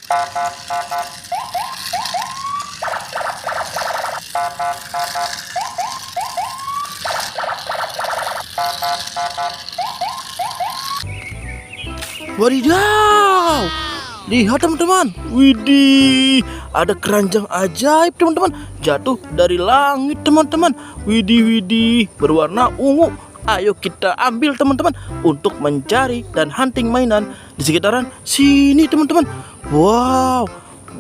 Wadidaw, lihat teman-teman. Widih, ada keranjang ajaib teman-teman, jatuh dari langit teman-teman. Widih, widih, berwarna ungu. Ayo kita ambil teman-teman untuk mencari dan hunting mainan di sekitaran sini teman-teman. Wow,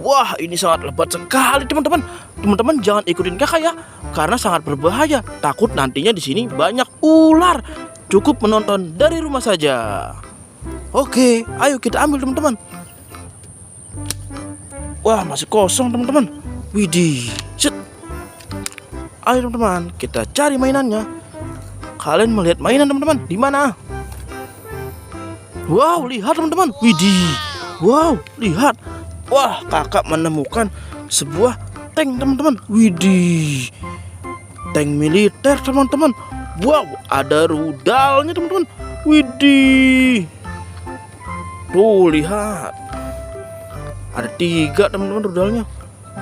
wah ini sangat lebat sekali teman-teman. Teman-teman jangan ikutin kakak ya, karena sangat berbahaya. Takut nantinya di sini banyak ular. Cukup menonton dari rumah saja. Oke, ayo kita ambil teman-teman. Wah, masih kosong teman-teman. Widih, set. Ayo teman-teman, kita cari mainannya. Kalian melihat mainan teman-teman di mana? Wow, lihat teman-teman. Widih, wow, lihat. Wah, kakak menemukan sebuah tank teman-teman. Widih, tank militer teman-teman. Wow, ada rudalnya teman-teman. Widih. Tuh lihat, ada 3 teman-teman rudalnya.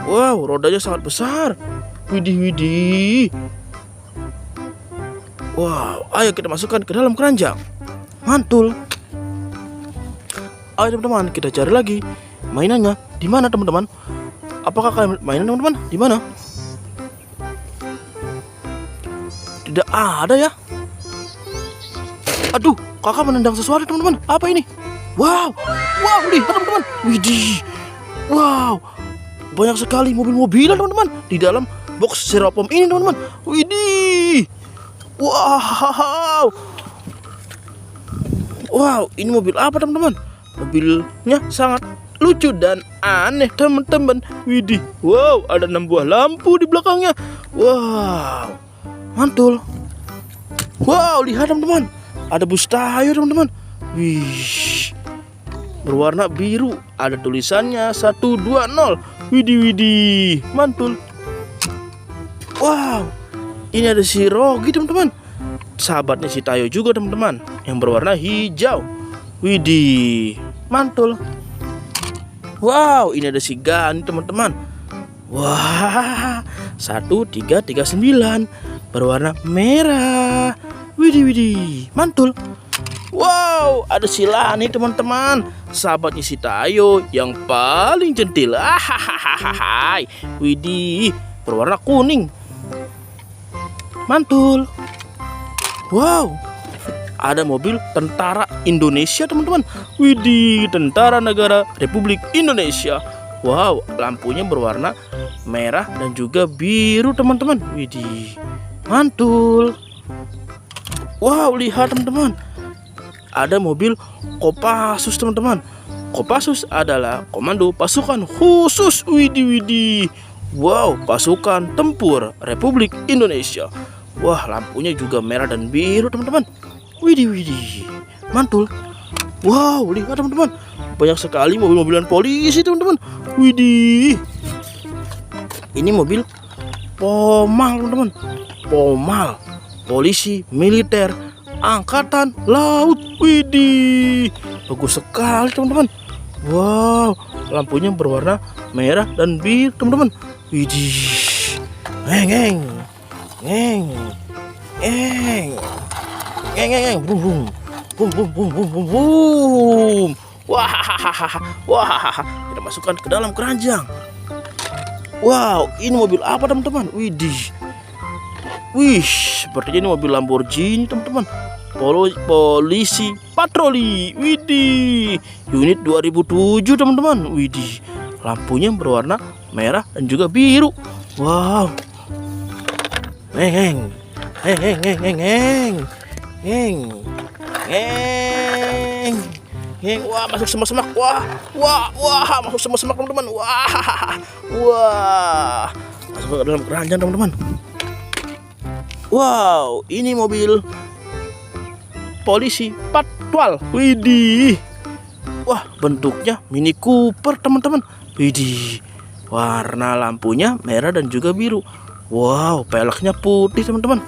Wow, rodanya sangat besar. Widih, widih. Wow, ayo kita masukkan ke dalam keranjang. Mantul. Ayo teman-teman, kita cari lagi mainannya. Di mana teman-teman? Apakah kalian mainan teman-teman? Di mana? Tidak ada ya. Aduh, kakak menendang sesuatu teman-teman. Apa ini? Wow, wow, lihat teman-teman. Widih, wow, banyak sekali mobil-mobilan teman-teman di dalam box styrofoam ini teman-teman. Widih, wow, wow, ini mobil apa teman-teman? Mobilnya sangat lucu dan aneh teman-teman. Widih, wow, ada 6 buah lampu di belakangnya. Wow, mantul. Wow, lihat teman-teman, ada bus tayo teman-teman. Wih, berwarna biru, ada tulisannya 120. Widih, widih, mantul. Wow, ini ada si Rogi teman-teman, sahabatnya si Tayo juga teman-teman, yang berwarna hijau. Widih, mantul. Wow, ini ada si Gani teman-teman. Wah, 1339 berwarna merah. Widih, widih, mantul. Wow, ada si Lani teman-teman, sahabatnya si Tayo yang paling centil. Hahaha. Widih, berwarna kuning. Mantul. Wow, ada mobil tentara Indonesia teman-teman. Widih, tentara negara Republik Indonesia. Wow, lampunya berwarna merah dan juga biru teman-teman. Widih, mantul. Wow, lihat teman-teman, ada mobil Kopassus teman-teman. Kopassus adalah komando pasukan khusus. Widih, widih. Wow, pasukan tempur Republik Indonesia. Wah, lampunya juga merah dan biru teman-teman. Widih, widih, mantul. Wow, lihat teman-teman, banyak sekali mobil-mobilan polisi teman-teman. Widih, ini mobil Pomal teman-teman. Pomal, polisi militer Angkatan Laut. Widih, bagus sekali teman-teman. Wow, lampunya berwarna merah dan biru teman-teman. Widih, ngeng ngeng ngeng ngeng ngeng ngeng, bum bum bum bum bum bum bum bum. Wah, wah, kita masukkan ke dalam keranjang. Wow, ini mobil apa teman-teman? Widih, wih, sepertinya ini mobil Lamborghini teman-teman. Polisi patroli. Widih, unit 2007 teman-teman. Widih, lampunya berwarna merah dan juga biru. Wow, ngeng ngeng ngeng ngeng ngeng ngeng ngeng ngeng. Wah, masuk semak-semak. Wah, wah, wah, masuk semak-semak teman-teman. Wah, wah, masuk ke dalam keranjang teman-teman. Wow, ini mobil polisi patwal. Widih, wah, bentuknya Mini Cooper teman-teman. Widih, warna lampunya merah dan juga biru. Wow, peleknya putih teman-teman.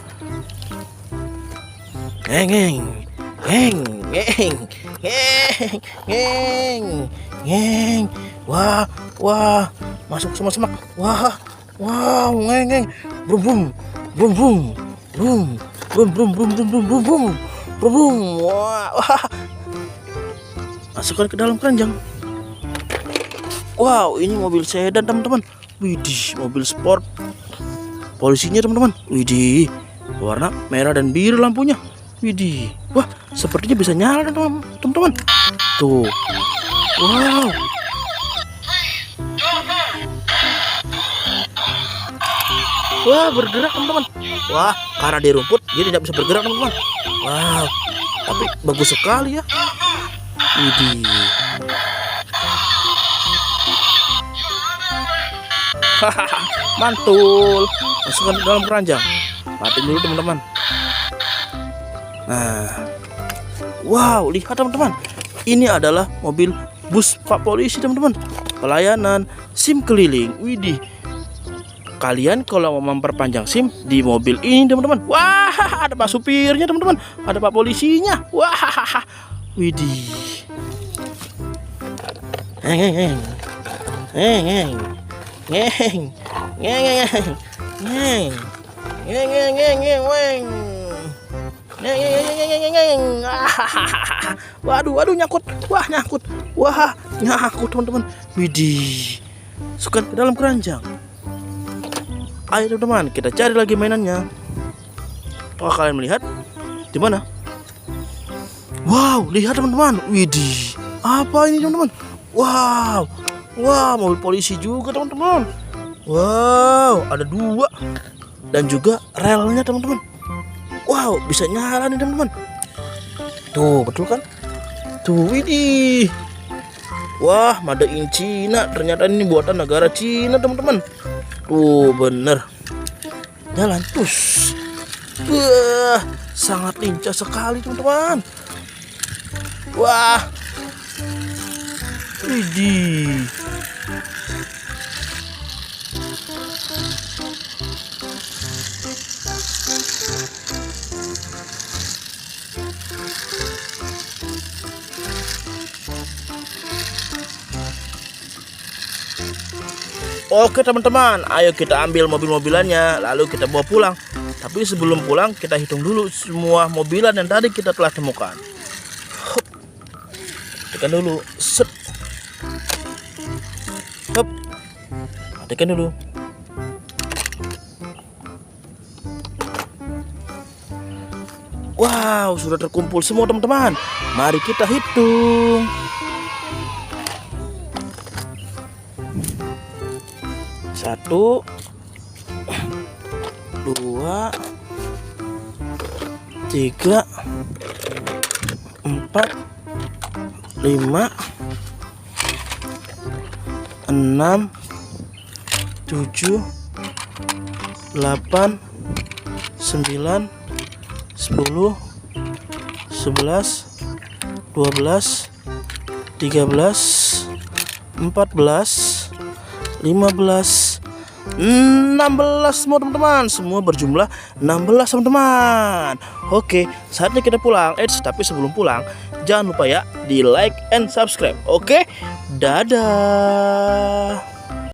Ngeng ngeng ngeng ngeng ngeng ngeng ngeng Wah, wah, masuk semak-semak. Wah, wow, ngeng, brum brum, brum brum, brum, brum brum brum brum brum brum brum, brum brum. Wah, wah. Masukkan ke dalam keranjang. Wow, ini mobil sedan teman-teman. Widih, mobil sport. Polisinya teman-teman. Widih, warna merah dan biru lampunya. Widih, wah, sepertinya bisa nyala teman-teman. Tuh, wow. Wah, bergerak teman-teman. Wah, karena di rumput dia tidak bisa bergerak teman-teman. Wow, tapi bagus sekali ya. Widih. Hahaha, mantul. Masukkan ke dalam keranjang. Matiin dulu teman-teman. Nah, wow, lihat teman-teman. Ini adalah mobil bus Pak Polisi teman-teman. Pelayanan SIM keliling. Widih. Kalian kalau mau memperpanjang SIM di mobil ini teman-teman. Wah, ada Pak supirnya teman-teman. Ada Pak polisinya. Wah, widih. Ngeng, ngeng, ngeng, ngeng, ngeng, ngeng, ngeng, ngeng, ngeng, weng. Waduh, nyangkut. Wah, nyangkut. Wah, nyangkut teman-teman. Widih. Masukkan ke dalam keranjang. Ayo teman-teman, kita cari lagi mainannya. Oh, kalian melihat di mana? Wow, lihat teman-teman. Widih. Apa ini teman-teman? Wow. Wah, mobil polisi juga teman-teman. Wow, ada 2. Dan juga relnya teman-teman. Wow, bisa nyala nih teman-teman. Tuh, betul kan? Tuh, widih. Wah, made in Cina. Ternyata ini buatan negara Cina teman-teman. Tuh, bener. Jalan, pus. Wah, sangat lincah sekali teman-teman. Wah, widih. Oke teman-teman, ayo kita ambil mobil-mobilannya, lalu kita bawa pulang. Tapi sebelum pulang, kita hitung dulu semua mobilan yang tadi kita telah temukan. Hup. Tekan dulu, set. Hup. Tekan dulu. Wow, sudah terkumpul semua teman-teman. Mari kita hitung. 1, 2, 3, 4, 5, 6, 7, 8, 9, 10, 11, 12, 13, 14, 15, 16 semua teman-teman. Semua berjumlah 16 teman-teman. Oke, saatnya kita pulang. Tapi sebelum pulang, jangan lupa ya di like and subscribe. Oke, dadah.